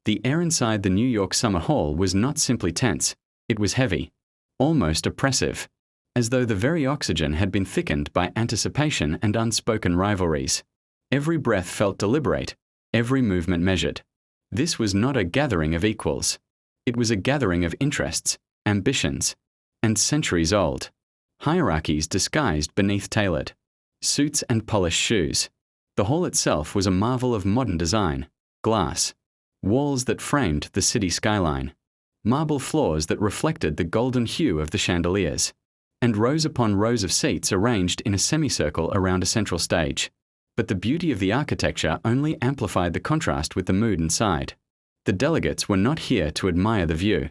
The air inside the New York summer hall was not simply tense, it was heavy, almost oppressive, as though the very oxygen had been thickened by anticipation and unspoken rivalries. Every breath felt deliberate, every movement measured. This was not a gathering of equals. It was a gathering of interests, ambitions, and centuries-old hierarchies disguised beneath tailored suits and polished shoes. The hall itself was a marvel of modern design: glass, walls that framed the city skyline, marble floors that reflected the golden hue of the chandeliers, and rows upon rows of seats arranged in a semicircle around a central stage. But the beauty of the architecture only amplified the contrast with the mood inside. The delegates were not here to admire the view.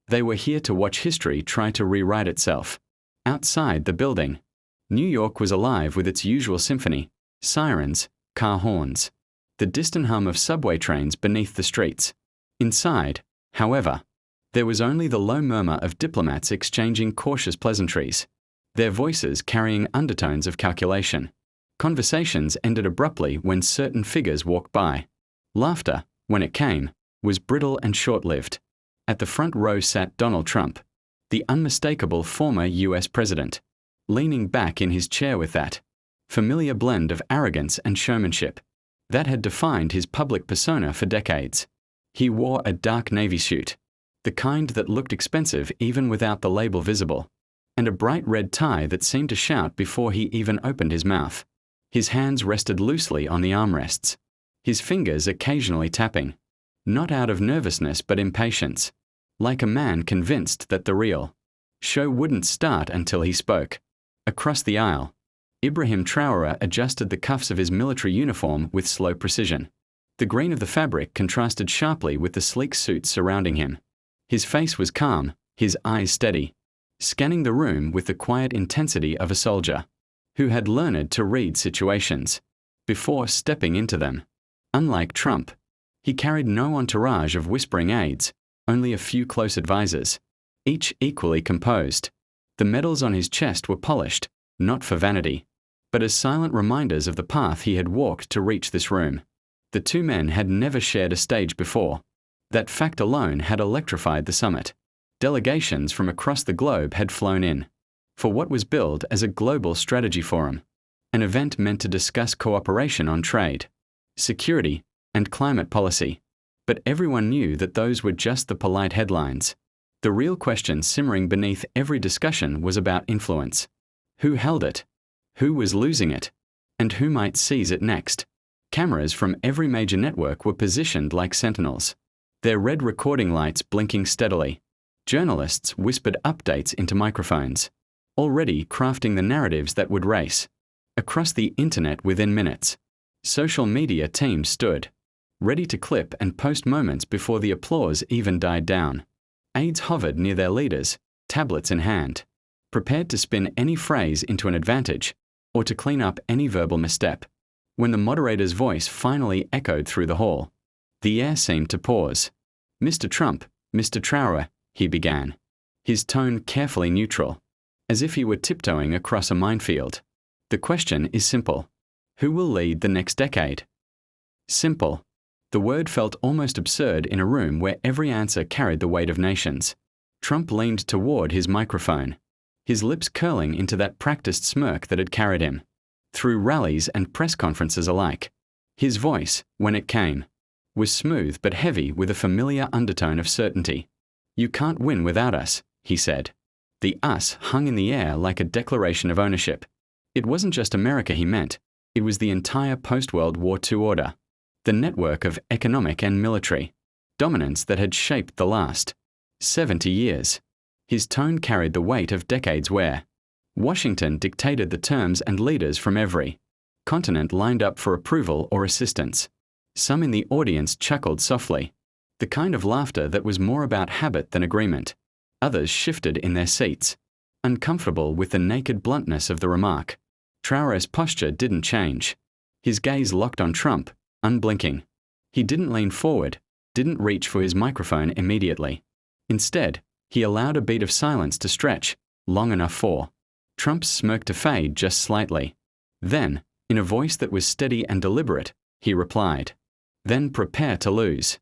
They were here to watch history try to rewrite itself. Outside the building, New York was alive with its usual symphony: sirens, car horns, the distant hum of subway trains beneath the streets. Inside, however, there was only the low murmur of diplomats exchanging cautious pleasantries, their voices carrying undertones of calculation. Conversations ended abruptly when certain figures walked by. Laughter, when it came, was brittle and short-lived. At the front row sat Donald Trump, the unmistakable former US president, leaning back in his chair with that familiar blend of arrogance and showmanship that had defined his public persona for decades. He wore a dark navy suit, the kind that looked expensive even without the label visible, and a bright red tie that seemed to shout before he even opened his mouth. His hands rested loosely on the armrests, his fingers occasionally tapping, not out of nervousness but impatience, like a man convinced that the real show wouldn't start until he spoke. Across the aisle, Ibrahim Traoré adjusted the cuffs of his military uniform with slow precision. The green of the fabric contrasted sharply with the sleek suit surrounding him. His face was calm, his eyes steady, scanning the room with the quiet intensity of a soldier who had learned to read situations before stepping into them. Unlike Trump, he carried no entourage of whispering aides, only a few close advisors, each equally composed. The medals on his chest were polished, not for vanity, but as silent reminders of the path he had walked to reach this room. The two men had never shared a stage before. That fact alone had electrified the summit. Delegations from across the globe had flown in for what was billed as a global strategy forum, an event meant to discuss cooperation on trade, security, and climate policy. But everyone knew that those were just the polite headlines. The real question simmering beneath every discussion was about influence. Who held it? Who was losing it? And who might seize it next? Cameras from every major network were positioned like sentinels, their red recording lights blinking steadily. Journalists whispered updates into microphones, already crafting the narratives that would race across the internet within minutes. Social media teams stood, ready to clip and post moments before the applause even died down. Aides hovered near their leaders, tablets in hand, prepared to spin any phrase into an advantage or to clean up any verbal misstep. When the moderator's voice finally echoed through the hall, the air seemed to pause. "Mr. Trump, Mr. Traoré," he began, his tone carefully neutral, as if he were tiptoeing across a minefield. "The question is simple. Who will lead the next decade?" Simple. The word felt almost absurd in a room where every answer carried the weight of nations. Trump leaned toward his microphone, his lips curling into that practiced smirk that had carried him through rallies and press conferences alike. His voice, when it came, was smooth but heavy with a familiar undertone of certainty. "You can't win without us," he said. The us hung in the air like a declaration of ownership. It wasn't just America he meant, it was the entire post-World War II order, the network of economic and military dominance that had shaped the last 70 years. His tone carried the weight of decades where Washington dictated the terms and leaders from every continent lined up for approval or assistance. Some in the audience chuckled softly, the kind of laughter that was more about habit than agreement. Others shifted in their seats, uncomfortable with the naked bluntness of the remark. Traoré's posture didn't change. His gaze locked on Trump, unblinking. He didn't lean forward, didn't reach for his microphone immediately. Instead, he allowed a beat of silence to stretch, long enough for Trump's smirk to fade just slightly. Then, in a voice that was steady and deliberate, he replied, "Then prepare to lose."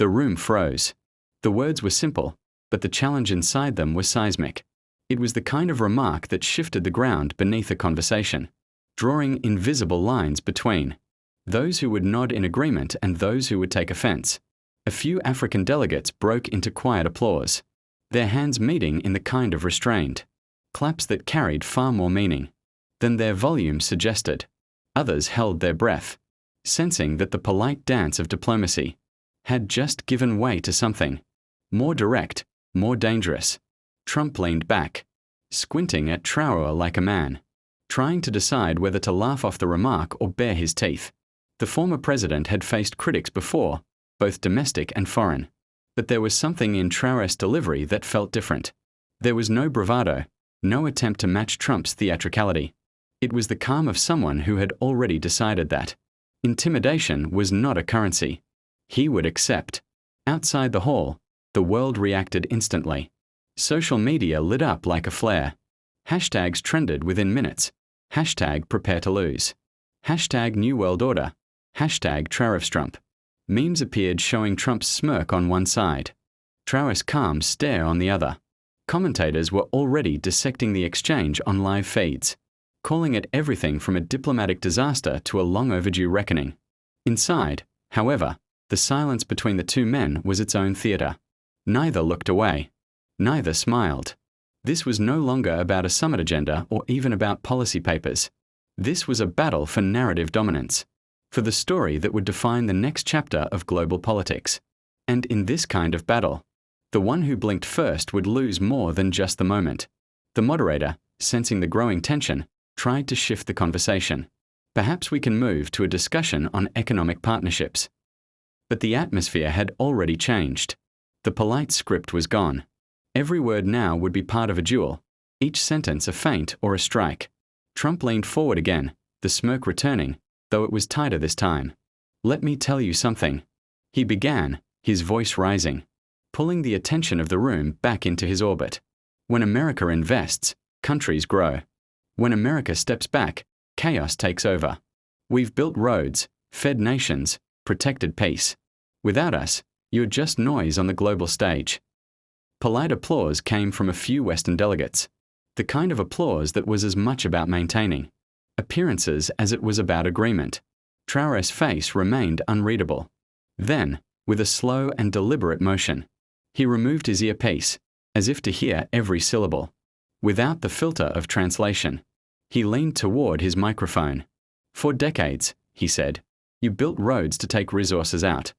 The room froze. The words were simple, but the challenge inside them was seismic. It was the kind of remark that shifted the ground beneath a conversation, drawing invisible lines between those who would nod in agreement and those who would take offense. A few African delegates broke into quiet applause, their hands meeting in the kind of restrained claps that carried far more meaning than their volume suggested. Others held their breath, sensing that the polite dance of diplomacy had just given way to something more direct, more dangerous. Trump leaned back, squinting at Traoré like a man, trying to decide whether to laugh off the remark or bare his teeth. The former president had faced critics before, both domestic and foreign, but there was something in Traoré's delivery that felt different. There was no bravado, no attempt to match Trump's theatricality. It was the calm of someone who had already decided that intimidation was not a currency he would accept. Outside the hall, the world reacted instantly. Social media lit up like a flare. Hashtags trended within minutes. Hashtag prepare to lose. Hashtag New World Order. Hashtag TraoreSpeech. Memes appeared showing Trump's smirk on one side, Traoré's calm stare on the other. Commentators were already dissecting the exchange on live feeds, calling it everything from a diplomatic disaster to a long overdue reckoning. Inside, however, the silence between the two men was its own theatre. Neither looked away. Neither smiled. This was no longer about a summit agenda or even about policy papers. This was a battle for narrative dominance, for the story that would define the next chapter of global politics. And in this kind of battle, the one who blinked first would lose more than just the moment. The moderator, sensing the growing tension, tried to shift the conversation. Perhaps we can move to a discussion on economic partnerships. But the atmosphere had already changed. The polite script was gone. Every word now would be part of a duel, each sentence a feint or a strike. Trump leaned forward again, the smirk returning, though it was tighter this time. "Let me tell you something," he began, his voice rising, pulling the attention of the room back into his orbit. "When America invests, countries grow. When America steps back, chaos takes over. We've built roads, fed nations, protected peace. Without us, you're just noise on the global stage." Polite applause came from a few Western delegates, the kind of applause that was as much about maintaining appearances as it was about agreement. Traoré's face remained unreadable. Then, with a slow and deliberate motion, he removed his earpiece, as if to hear every syllable. Without the filter of translation, he leaned toward his microphone. "For decades," he said, "you built roads to take resources out.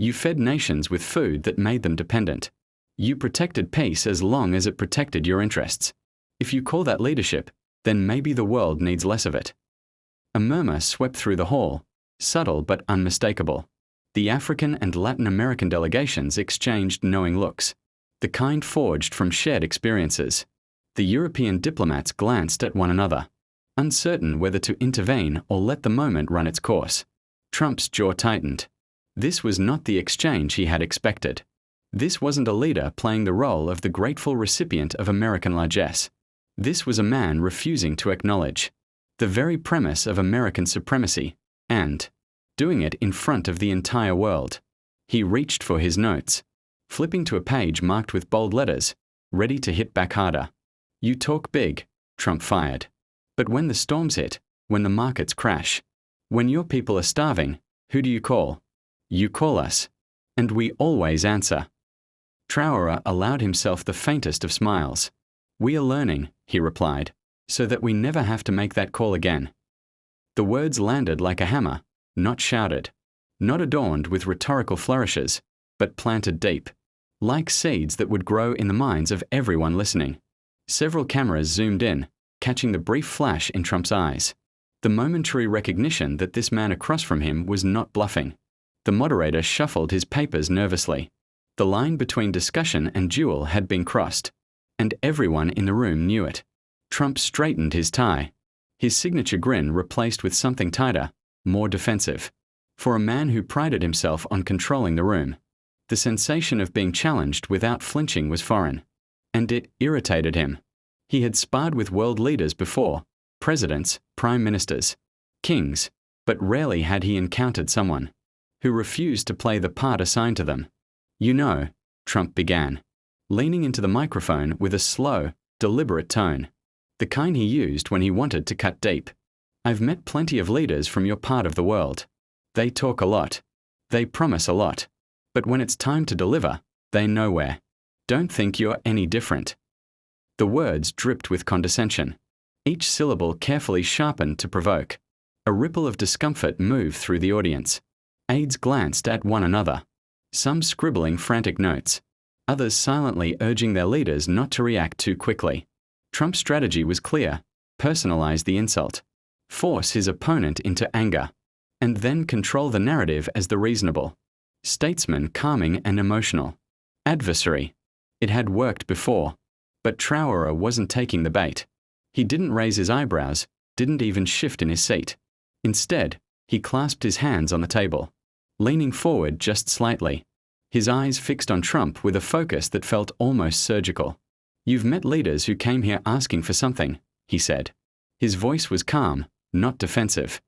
You fed nations with food that made them dependent. You protected peace as long as it protected your interests. If you call that leadership, then maybe the world needs less of it." A murmur swept through the hall, subtle but unmistakable. The African and Latin American delegations exchanged knowing looks, the kind forged from shared experiences. The European diplomats glanced at one another, uncertain whether to intervene or let the moment run its course. Trump's jaw tightened. This was not the exchange he had expected. This wasn't a leader playing the role of the grateful recipient of American largesse. This was a man refusing to acknowledge the very premise of American supremacy, and doing it in front of the entire world. He reached for his notes, flipping to a page marked with bold letters, ready to hit back harder. "You talk big," Trump fired. "But when the storms hit, when the markets crash, when your people are starving, who do you call? You call us. And we always answer." Traoré allowed himself the faintest of smiles. "We are learning," he replied, "so that we never have to make that call again." The words landed like a hammer, not shouted, not adorned with rhetorical flourishes, but planted deep, like seeds that would grow in the minds of everyone listening. Several cameras zoomed in, catching the brief flash in Trump's eyes, the momentary recognition that this man across from him was not bluffing. The moderator shuffled his papers nervously. The line between discussion and duel had been crossed, and everyone in the room knew it. Trump straightened his tie, his signature grin replaced with something tighter, more defensive. For a man who prided himself on controlling the room, the sensation of being challenged without flinching was foreign, and it irritated him. He had sparred with world leaders before, presidents, prime ministers, kings, but rarely had he encountered someone who refused to play the part assigned to them. You know, Trump began, leaning into the microphone with a slow, deliberate tone, the kind he used when he wanted to cut deep. I've met plenty of leaders from your part of the world. They talk a lot. They promise a lot. But when it's time to deliver, they're nowhere. Don't think you're any different. The words dripped with condescension, each syllable carefully sharpened to provoke. A ripple of discomfort moved through the audience. Aides glanced at one another, some scribbling frantic notes, others silently urging their leaders not to react too quickly. Trump's strategy was clear: personalize the insult, force his opponent into anger, and then control the narrative as the reasonable statesman, calming and emotional adversary. It had worked before, but Traoré wasn't taking the bait. He didn't raise his eyebrows, didn't even shift in his seat. Instead, he clasped his hands on the table, leaning forward just slightly, his eyes fixed on Trump with a focus that felt almost surgical. You've met leaders who came here asking for something, he said. His voice was calm, not defensive.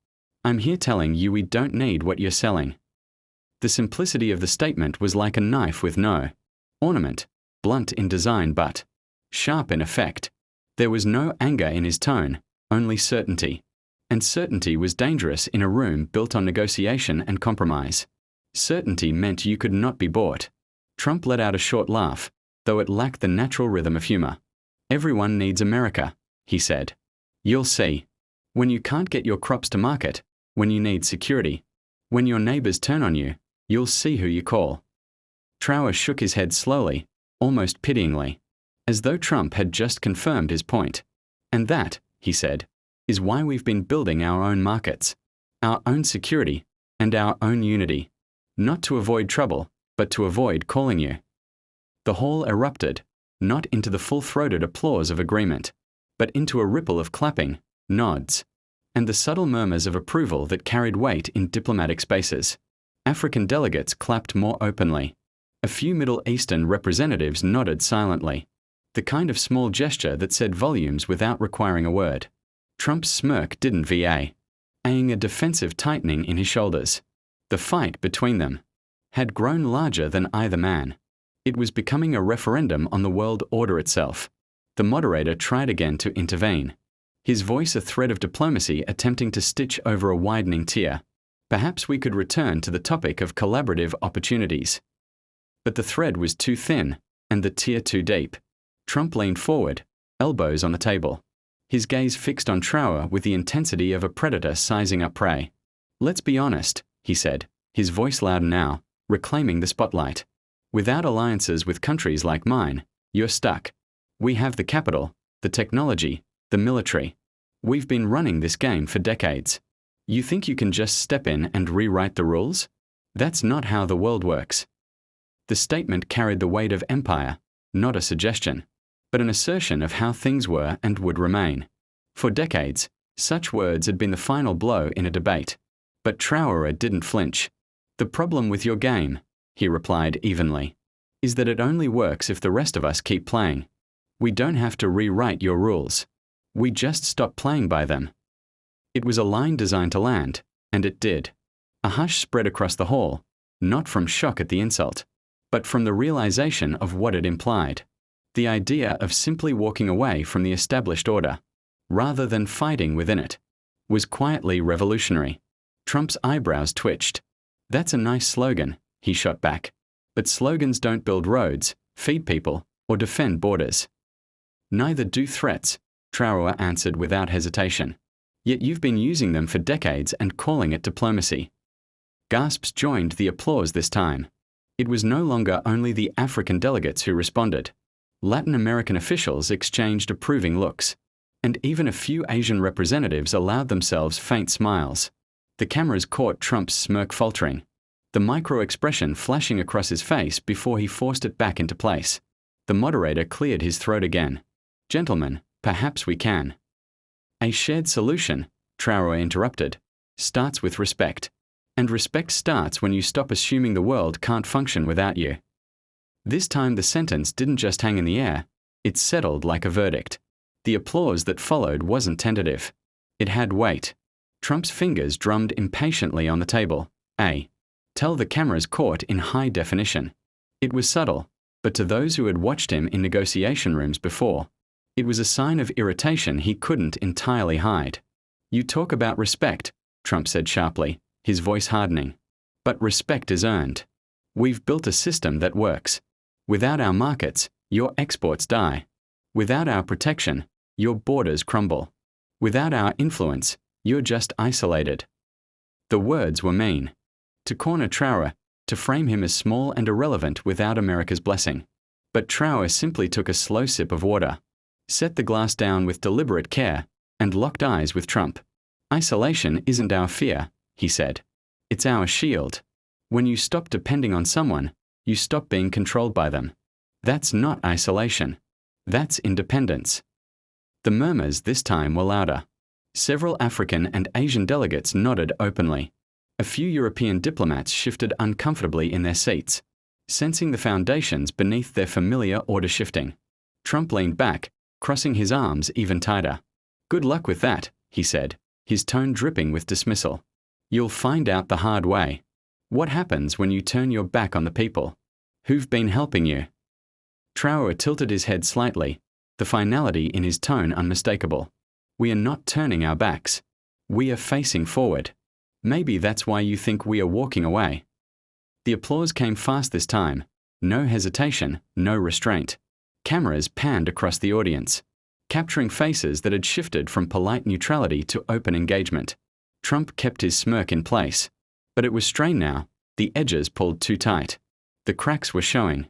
I'm here telling you we don't need what you're selling. The simplicity of the statement was like a knife with no ornament, blunt in design but sharp in effect. There was no anger in his tone, only certainty. And certainty was dangerous in a room built on negotiation and compromise. Certainty meant you could not be bought. Trump let out a short laugh, though it lacked the natural rhythm of humor. Everyone needs America, he said. You'll see. When you can't get your crops to market, when you need security, when your neighbors turn on you, you'll see who you call. Traoré shook his head slowly, almost pityingly, as though Trump had just confirmed his point. And that, he said, is why we've been building our own markets, our own security, and our own unity, not to avoid trouble, but to avoid calling you. The hall erupted, not into the full-throated applause of agreement, but into a ripple of clapping, nods, and the subtle murmurs of approval that carried weight in diplomatic spaces. African delegates clapped more openly. A few Middle Eastern representatives nodded silently, the kind of small gesture that said volumes without requiring a word. Trump's smirk didn't va-ing a defensive tightening in his shoulders. The fight between them had grown larger than either man. It was becoming a referendum on the world order itself. The moderator tried again to intervene, his voice a thread of diplomacy attempting to stitch over a widening tear. Perhaps we could return to the topic of collaborative opportunities. But the thread was too thin, and the tear too deep. Trump leaned forward, elbows on the table, his gaze fixed on Traoré with the intensity of a predator sizing up prey. Let's be honest, he said, his voice loud now, reclaiming the spotlight. Without alliances with countries like mine, you're stuck. We have the capital, the technology, the military. We've been running this game for decades. You think you can just step in and rewrite the rules? That's not how the world works. The statement carried the weight of empire, not a suggestion, but an assertion of how things were and would remain. For decades, such words had been the final blow in a debate. But Traoré didn't flinch. The problem with your game, he replied evenly, is that it only works if the rest of us keep playing. We don't have to rewrite your rules. We just stop playing by them. It was a line designed to land, and it did. A hush spread across the hall, not from shock at the insult, but from the realization of what it implied. The idea of simply walking away from the established order, rather than fighting within it, was quietly revolutionary. Trump's eyebrows twitched. That's a nice slogan, he shot back. But slogans don't build roads, feed people, or defend borders. Neither do threats, Traoré answered without hesitation. Yet you've been using them for decades and calling it diplomacy. Gasps joined the applause this time. It was no longer only the African delegates who responded. Latin American officials exchanged approving looks, and even a few Asian representatives allowed themselves faint smiles. The cameras caught Trump's smirk faltering, the micro-expression flashing across his face before he forced it back into place. The moderator cleared his throat again. Gentlemen, perhaps we can. A shared solution, Traoré interrupted, starts with respect. And respect starts when you stop assuming the world can't function without you. This time the sentence didn't just hang in the air, it settled like a verdict. The applause that followed wasn't tentative. It had weight. Trump's fingers drummed impatiently on the table. Tell the cameras caught in high definition. It was subtle, but to those who had watched him in negotiation rooms before, it was a sign of irritation he couldn't entirely hide. "You talk about respect," Trump said sharply, his voice hardening. "But respect is earned. We've built a system that works. Without our markets, your exports die. Without our protection, your borders crumble. Without our influence, you're just isolated." The words were mean. To corner Traoré, to frame him as small and irrelevant without America's blessing. But Traoré simply took a slow sip of water, set the glass down with deliberate care, and locked eyes with Trump. "Isolation isn't our fear," he said. "It's our shield. When you stop depending on someone, you stop being controlled by them. That's not isolation. That's independence." The murmurs this time were louder. Several African and Asian delegates nodded openly. A few European diplomats shifted uncomfortably in their seats, sensing the foundations beneath their familiar order shifting. Trump leaned back, crossing his arms even tighter. "Good luck with that," he said, his tone dripping with dismissal. "You'll find out the hard way. What happens when you turn your back on the people? Who've been helping you?" Traoré tilted his head slightly, the finality in his tone unmistakable. "We are not turning our backs. We are facing forward. Maybe that's why you think we are walking away." The applause came fast this time. No hesitation, no restraint. Cameras panned across the audience, capturing faces that had shifted from polite neutrality to open engagement. Trump kept his smirk in place. But it was strained now, the edges pulled too tight. The cracks were showing.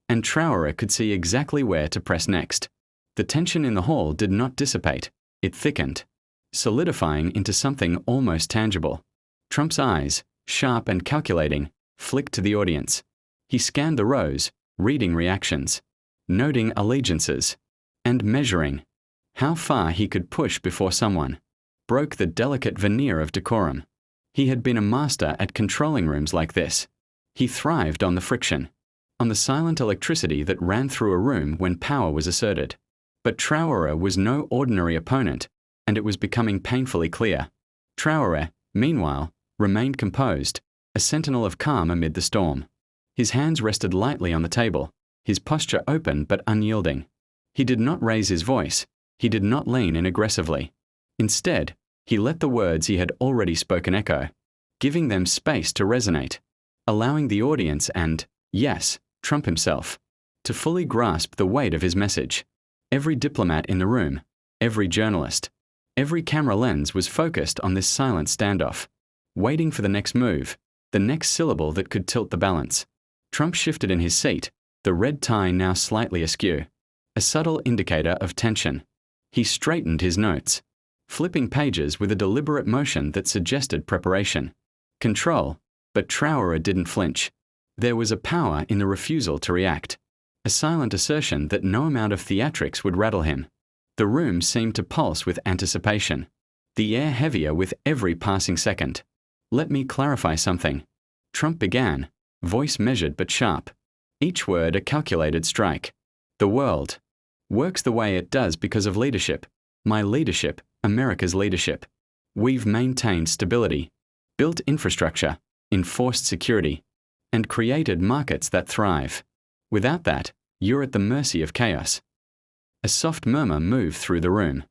And Traoré could see exactly where to press next. The tension in the hall did not dissipate. It thickened, solidifying into something almost tangible. Trump's eyes, sharp and calculating, flicked to the audience. He scanned the rows, reading reactions, noting allegiances, and measuring how far he could push before someone broke the delicate veneer of decorum. He had been a master at controlling rooms like this. He thrived on the friction, on the silent electricity that ran through a room when power was asserted. But Traoré was no ordinary opponent, and it was becoming painfully clear. Traoré, meanwhile, remained composed, a sentinel of calm amid the storm. His hands rested lightly on the table, his posture open but unyielding. He did not raise his voice. He did not lean in aggressively. Instead, he let the words he had already spoken echo, giving them space to resonate, allowing the audience and, yes, Trump himself, to fully grasp the weight of his message. Every diplomat in the room, every journalist, every camera lens was focused on this silent standoff, waiting for the next move, the next syllable that could tilt the balance. Trump shifted in his seat, the red tie now slightly askew, a subtle indicator of tension. He straightened his notes, flipping pages with a deliberate motion that suggested preparation. Control, but Traoré didn't flinch. There was a power in the refusal to react, a silent assertion that no amount of theatrics would rattle him. The room seemed to pulse with anticipation, the air heavier with every passing second. "Let me clarify something," Trump began, voice measured but sharp, each word a calculated strike. "The world works the way it does because of leadership. My leadership, America's leadership. We've maintained stability, built infrastructure, enforced security, and created markets that thrive. Without that, you're at the mercy of chaos." A soft murmur moved through the room.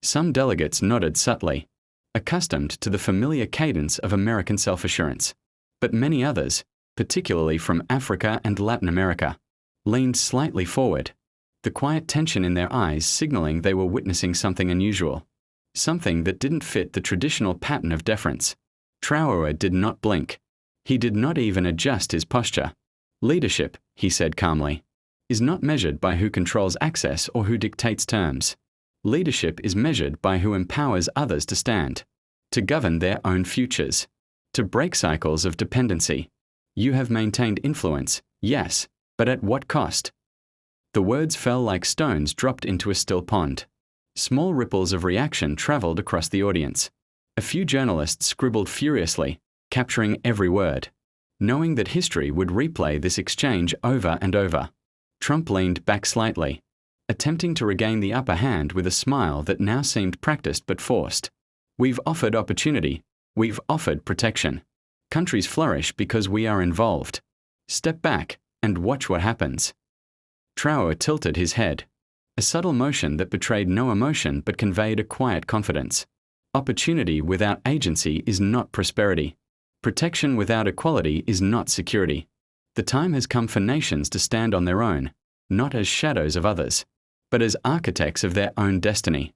Some delegates nodded subtly, accustomed to the familiar cadence of American self-assurance. But many others, particularly from Africa and Latin America, leaned slightly forward, the quiet tension in their eyes signaling they were witnessing something unusual, something that didn't fit the traditional pattern of deference. Traoré did not blink. He did not even adjust his posture. "Leadership," he said calmly, "is not measured by who controls access or who dictates terms. Leadership is measured by who empowers others to stand, to govern their own futures, to break cycles of dependency. You have maintained influence, yes, but at what cost?" The words fell like stones dropped into a still pond. Small ripples of reaction traveled across the audience. A few journalists scribbled furiously, capturing every word, knowing that history would replay this exchange over and over. Trump leaned back slightly, attempting to regain the upper hand with a smile that now seemed practiced but forced. "We've offered opportunity. We've offered protection. Countries flourish because we are involved. Step back, and watch what happens. Traoré tilted his head, a subtle motion that betrayed no emotion but conveyed a quiet confidence. Opportunity without agency is not prosperity. Protection without equality is not security. The time has come for nations to stand on their own, not as shadows of others, but as architects of their own destiny.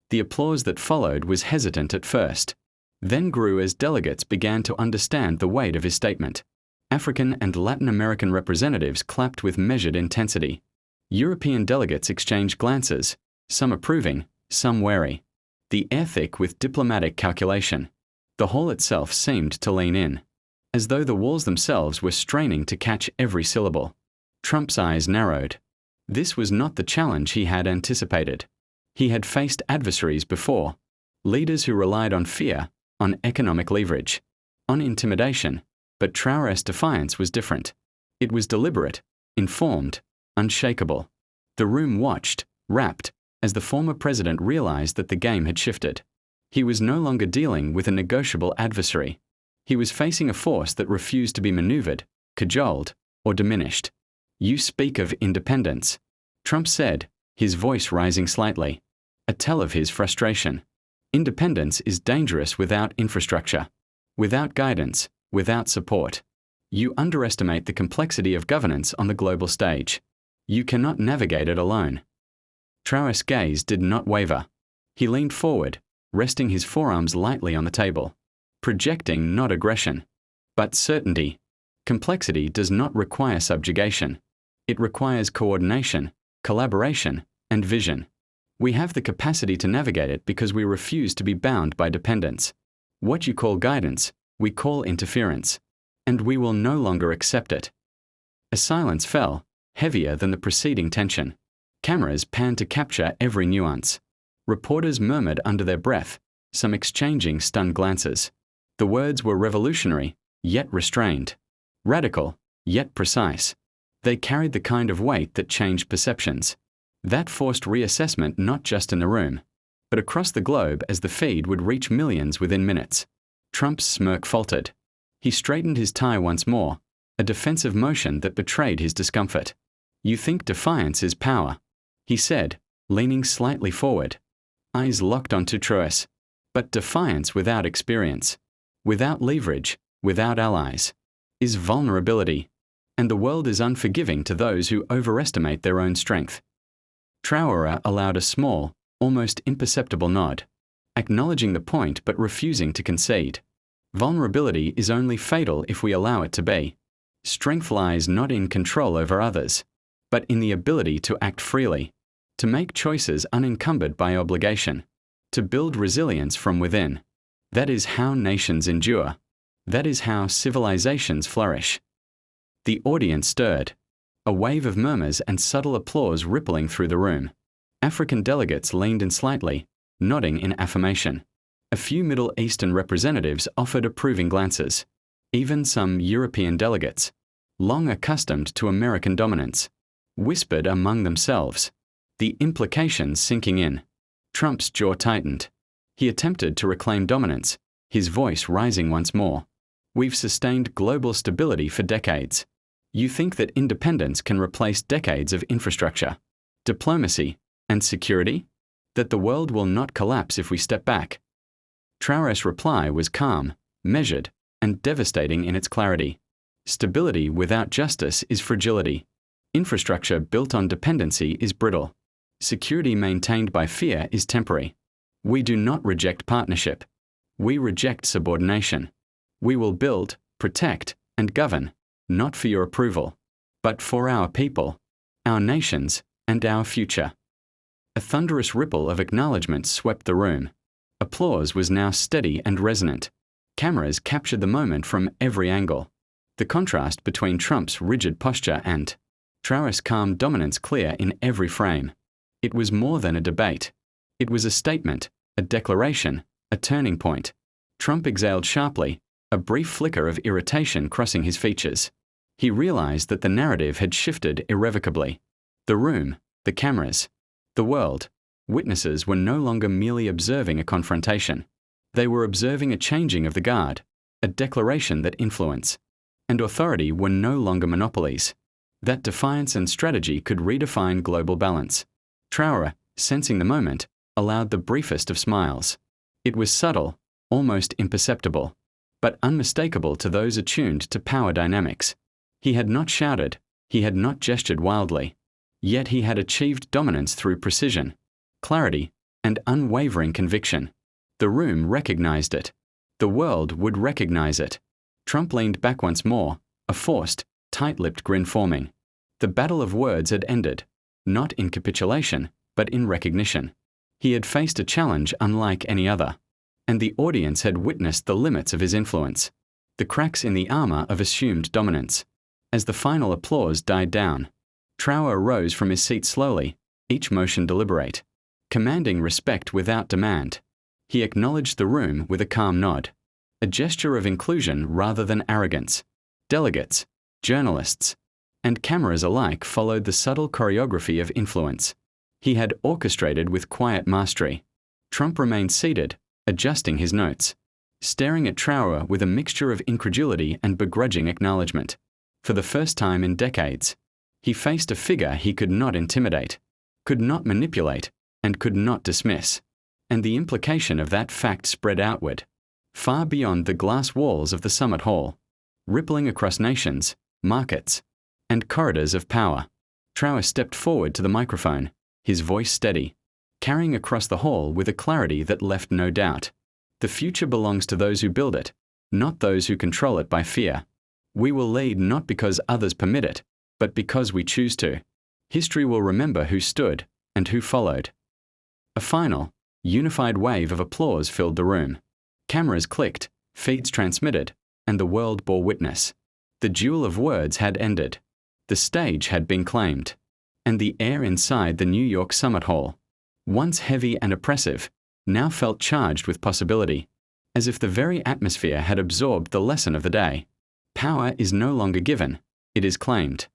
The applause that followed was hesitant at first, then grew as delegates began to understand the weight of his statement. African and Latin American representatives clapped with measured intensity. European delegates exchanged glances, some approving, some wary. The air thick with diplomatic calculation. The hall itself seemed to lean in, as though the walls themselves were straining to catch every syllable. Trump's eyes narrowed. This was not the challenge he had anticipated. He had faced adversaries before, leaders who relied on fear, on economic leverage, on intimidation, but Traoré's defiance was different. It was deliberate, informed, unshakable. The room watched, rapt, as the former president realized that the game had shifted. He was no longer dealing with a negotiable adversary. He was facing a force that refused to be maneuvered, cajoled, or diminished. "You speak of independence," Trump said, his voice rising slightly, a tell of his frustration. Independence is dangerous without infrastructure, without guidance, without support. You underestimate the complexity of governance on the global stage. You cannot navigate it alone. Traoré's gaze did not waver. He leaned forward, resting his forearms lightly on the table, projecting not aggression, but certainty. Complexity does not require subjugation. It requires coordination, collaboration, and vision. We have the capacity to navigate it because we refuse to be bound by dependence. What you call guidance, we call interference, and we will no longer accept it. A silence fell, heavier than the preceding tension. Cameras panned to capture every nuance. Reporters murmured under their breath, some exchanging stunned glances. The words were revolutionary, yet restrained. Radical, yet precise. They carried the kind of weight that changed perceptions. That forced reassessment not just in the room, but across the globe as the feed would reach millions within minutes. Trump's smirk faltered. He straightened his tie once more, a defensive motion that betrayed his discomfort. "You think defiance is power," he said, leaning slightly forward, eyes locked onto Traoré. "But defiance without experience, without leverage, without allies, is vulnerability, and the world is unforgiving to those who overestimate their own strength." Traoré allowed a small, almost imperceptible nod, acknowledging the point but refusing to concede. Vulnerability is only fatal if we allow it to be. Strength lies not in control over others, but in the ability to act freely, to make choices unencumbered by obligation, to build resilience from within. That is how nations endure. That is how civilizations flourish. The audience stirred, a wave of murmurs and subtle applause rippling through the room. African delegates leaned in slightly, nodding in affirmation. A few Middle Eastern representatives offered approving glances. Even some European delegates, long accustomed to American dominance, whispered among themselves, the implications sinking in. Trump's jaw tightened. He attempted to reclaim dominance, his voice rising once more. "We've sustained global stability for decades. You think that independence can replace decades of infrastructure, diplomacy, and security? That the world will not collapse if we step back?" Traoré's reply was calm, measured, and devastating in its clarity. "Stability without justice is fragility. Infrastructure built on dependency is brittle. Security maintained by fear is temporary. We do not reject partnership. We reject subordination. We will build, protect, and govern, not for your approval, but for our people, our nations, and our future." A thunderous ripple of acknowledgement swept the room. Applause was now steady and resonant. Cameras captured the moment from every angle. The contrast between Trump's rigid posture and Traoré's calm dominance clear in every frame. It was more than a debate. It was a statement, a declaration, a turning point. Trump exhaled sharply, a brief flicker of irritation crossing his features. He realized that the narrative had shifted irrevocably. The room, the cameras, the world, witnesses were no longer merely observing a confrontation. They were observing a changing of the guard, a declaration that influence and authority were no longer monopolies. that defiance and strategy could redefine global balance. Traoré, sensing the moment, allowed the briefest of smiles. It was subtle, almost imperceptible, but unmistakable to those attuned to power dynamics. He had not shouted, he had not gestured wildly, yet he had achieved dominance through precision, clarity, and unwavering conviction. The room recognized it. The world would recognize it. Trump leaned back once more, a forced, tight-lipped grin forming. The battle of words had ended, not in capitulation, but in recognition. He had faced a challenge unlike any other, and the audience had witnessed the limits of his influence, the cracks in the armor of assumed dominance. As the final applause died down, Traoré rose from his seat slowly, each motion deliberate, commanding respect without demand. He acknowledged the room with a calm nod, a gesture of inclusion rather than arrogance. Delegates, journalists, and cameras alike followed the subtle choreography of influence. He had orchestrated with quiet mastery. Trump remained seated, adjusting his notes, staring at Traoré with a mixture of incredulity and begrudging acknowledgement. For the first time in decades, he faced a figure he could not intimidate, could not manipulate, and could not dismiss. And the implication of that fact spread outward, far beyond the glass walls of the summit hall, rippling across nations, markets, and corridors of power. Traoré stepped forward to the microphone, his voice steady, carrying across the hall with a clarity that left no doubt. The future belongs to those who build it, not those who control it by fear. We will lead not because others permit it, but because we choose to. History will remember who stood and who followed. A final, unified wave of applause filled the room. Cameras clicked, feeds transmitted, and the world bore witness. The duel of words had ended. The stage had been claimed. And the air inside the New York Summit Hall, once heavy and oppressive, now felt charged with possibility, as if the very atmosphere had absorbed the lesson of the day. Power is no longer given, it is claimed.